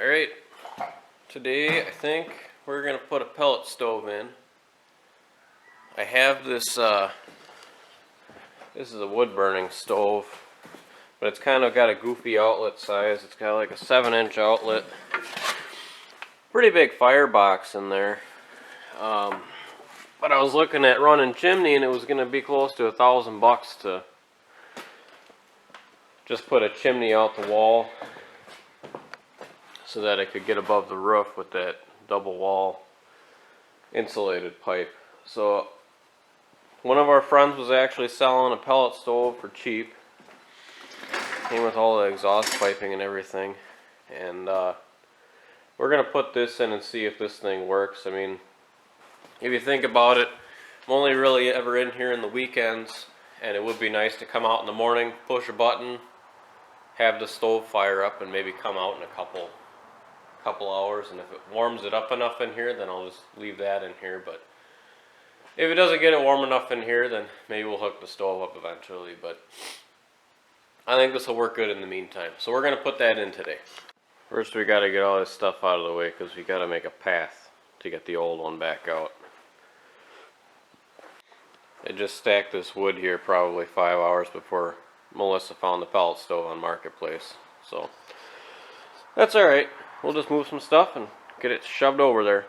Alright, today I think we're going to put a pellet stove in. I have this, this is a wood burning stove, but it's kind of got a goofy outlet size. It's got like a 7-inch outlet. Pretty big firebox in there. But I was looking at running chimney and it was going to be close to $1,000 to just put a chimney out the wall so that I could get above the roof with that double wall insulated pipe. So one of our friends was actually selling a pellet stove for cheap. Came with all the exhaust piping and everything. And we're going to put this in and see if this thing works. I mean, if you think about it, I'm only really ever in here in the weekends, and it would be nice to come out in the morning, push a button, have the stove fire up, and maybe come out in a couple hours. And if it warms it up enough in here, then I'll just leave that in here. But if it doesn't get it warm enough in here, then maybe we'll hook the stove up eventually. But I think this will work good in the meantime. So we're going to put that in today. First we got to get all this stuff out of the way because we got to make a path to get the old one back out. I just stacked this wood here probably 5 hours before Melissa found the pellet stove on Marketplace. So that's alright. We'll just move some stuff and get it shoved over there.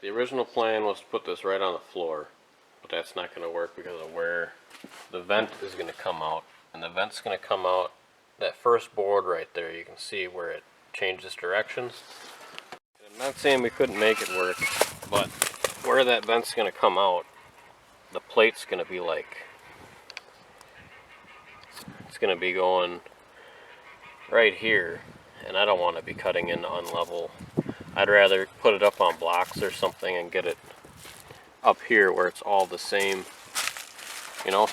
The original plan was to put this right on the floor, but that's not going to work because of where the vent is going to come out. And the vent's going to come out, that first board right there, you can see where it changes directions. And I'm not saying we couldn't make it work, but where that vent's going to come out, the plate's going to be like, it's going to be going right here, and I don't want to be cutting in unlevel. I'd rather put it up on blocks or something and get it up here where it's all the same, you know.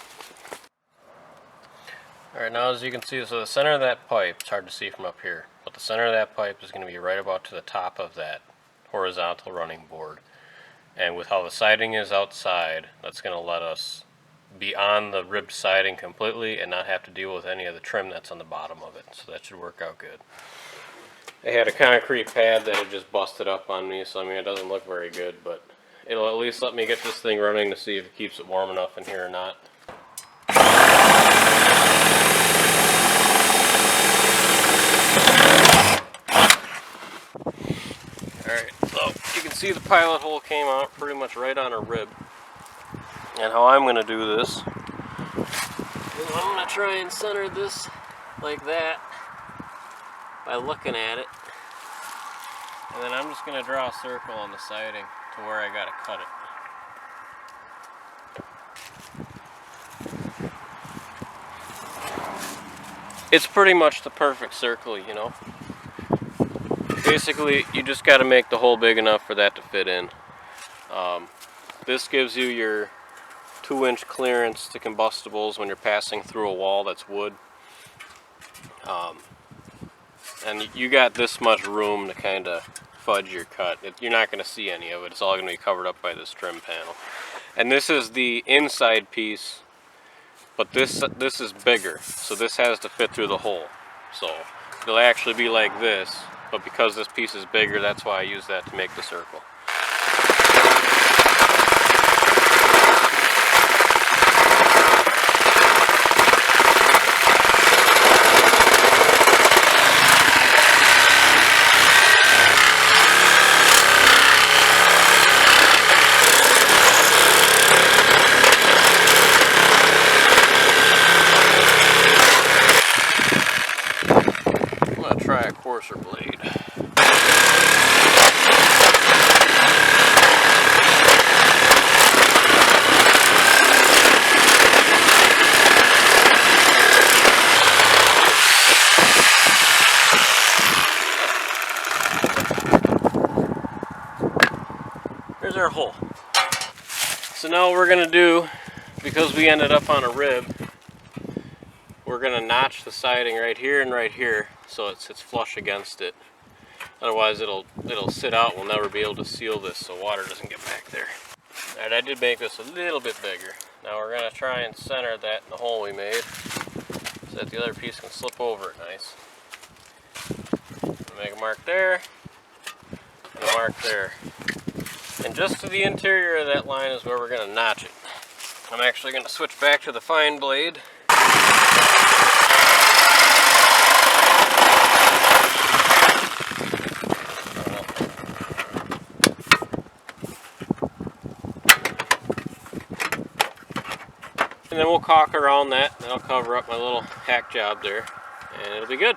Alright, now as you can see, so the center of that pipe, it's hard to see from up here, but the center of that pipe is going to be right about to the top of that horizontal running board. And with how the siding is outside, that's going to let us be on the ribbed siding completely and not have to deal with any of the trim that's on the bottom of it. So that should work out good. I had a concrete pad that had just busted up on me, so I mean it doesn't look very good, but it'll at least let me get this thing running to see if it keeps it warm enough in here or not. Alright, so you can see the pilot hole came out pretty much right on a rib. And how I'm going to do this is I'm going to try and center this like that by looking at it. And then I'm just going to draw a circle on the siding to where I got to cut it. It's pretty much the perfect circle, you know. Basically, you just got to make the hole big enough for that to fit in. This gives you your 2-inch clearance to combustibles when you're passing through a wall that's wood. And you got this much room to kind of fudge your cut. You're not going to see any of it. It's all going to be covered up by this trim panel. And this is the inside piece, but this is bigger, so this has to fit through the hole. So it'll actually be like this, but because this piece is bigger, that's why I use that to make the circle. Try a coarser blade. There's our hole. So now what we're going to do, because we ended up on a rib, we're going to notch the siding right here and right here so it sits flush against it. Otherwise it'll sit out. We'll never be able to seal this so water doesn't get back there. Alright, I did make this a little bit bigger. Now we're going to try and center that in the hole we made so that the other piece can slip over it nice. Make a mark there and a mark there. And just to the interior of that line is where we're going to notch it. I'm actually going to switch back to the fine blade. And then we'll caulk around that, and that'll cover up my little hack job there, and it'll be good.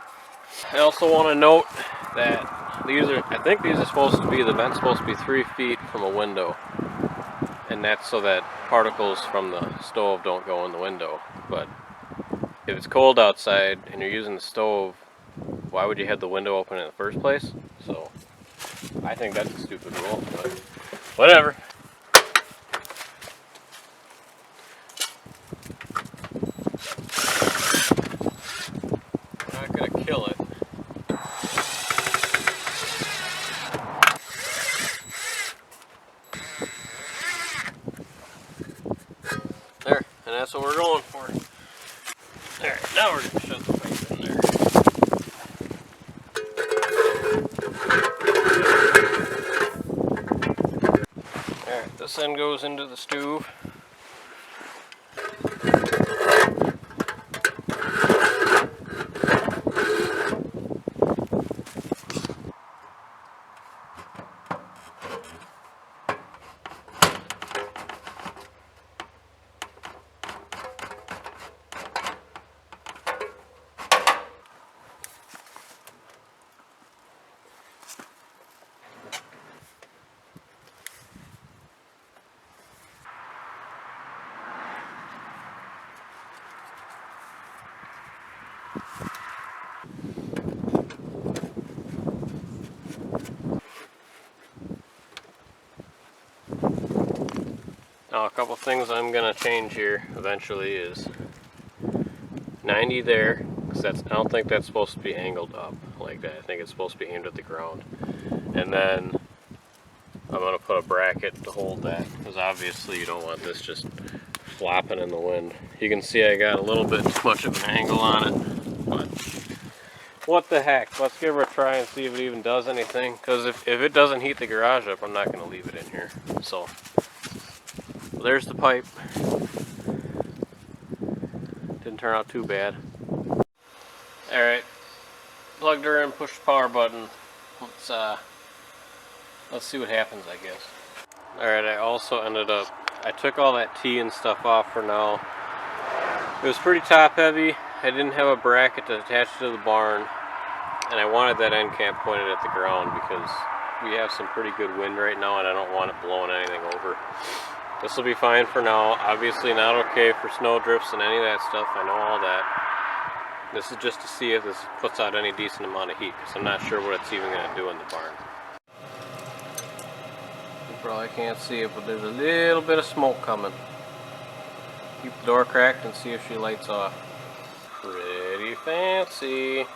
I also want to note that I think these are supposed to be, the vent's supposed to be 3 feet from a window. And that's so that particles from the stove don't go in the window. But if it's cold outside and you're using the stove, why would you have the window open in the first place? So I think that's a stupid rule, but whatever. We're not going to kill it. There, and that's what we're going for. Alright, now we're going to shove the pipe in there. Alright, this end goes into the stove. Now a couple things I'm gonna change here eventually is 90 there, because I don't think that's supposed to be angled up like that. I think it's supposed to be aimed at the ground. And then I'm going to put a bracket to hold that, because obviously you don't want this just flopping in the wind. You can see I got a little bit too much of an angle on it, but what the heck. Let's give her a try and see if it even does anything, because if it doesn't heat the garage up, I'm not going to leave it in here. So there's the pipe. Didn't turn out too bad. Alright, plugged her in, pushed the power button. Let's see what happens, I guess. Alright, I also I took all that T and stuff off for now. It was pretty top heavy. I didn't have a bracket to attach to the barn, and I wanted that end cap pointed at the ground because we have some pretty good wind right now and I don't want it blowing anything over. This will be fine for now. Obviously not okay for snow drifts and any of that stuff. I know all that. This is just to see if this puts out any decent amount of heat, because I'm not sure what it's even going to do in the barn. You probably can't see it, but there's a little bit of smoke coming. Keep the door cracked and see if she lights off. Pretty fancy.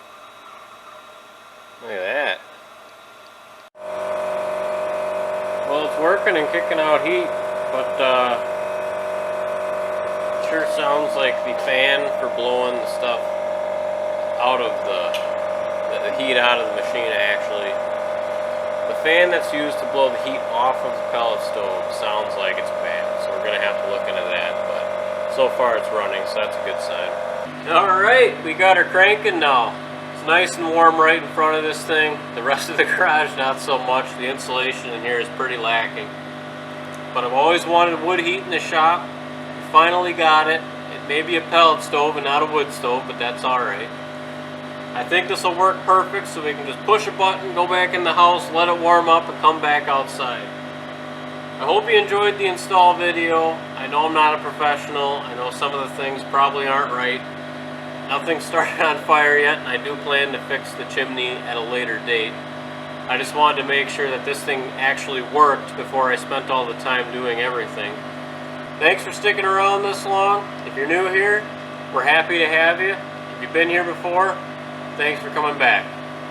Look at that. Well, it's working and kicking out heat, but it sure sounds like the fan for blowing the stuff out of the heat out of the machine. Actually, the fan that's used to blow the heat off of the pellet stove sounds like it's bad, so we're gonna have to look into that, but so far it's running, so that's a good sign. Alright, we got her cranking now. It's nice and warm right in front of this thing. The rest of the garage not so much. The insulation in here is pretty lacking, but I've always wanted wood heat in the shop. We finally got it. It may be a pellet stove and not a wood stove, but that's alright. I think this will work perfect, so we can just push a button, go back in the house, let it warm up, and come back outside. I hope you enjoyed the install video. I know I'm not a professional. I know some of the things probably aren't right. Nothing started on fire yet, and I do plan to fix the chimney at a later date. I just wanted to make sure that this thing actually worked before I spent all the time doing everything. Thanks for sticking around this long. If you're new here, we're happy to have you. If you've been here before, thanks for coming back.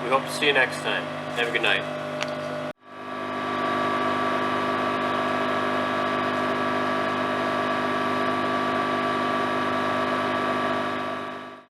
We hope to see you next time. Have a good night.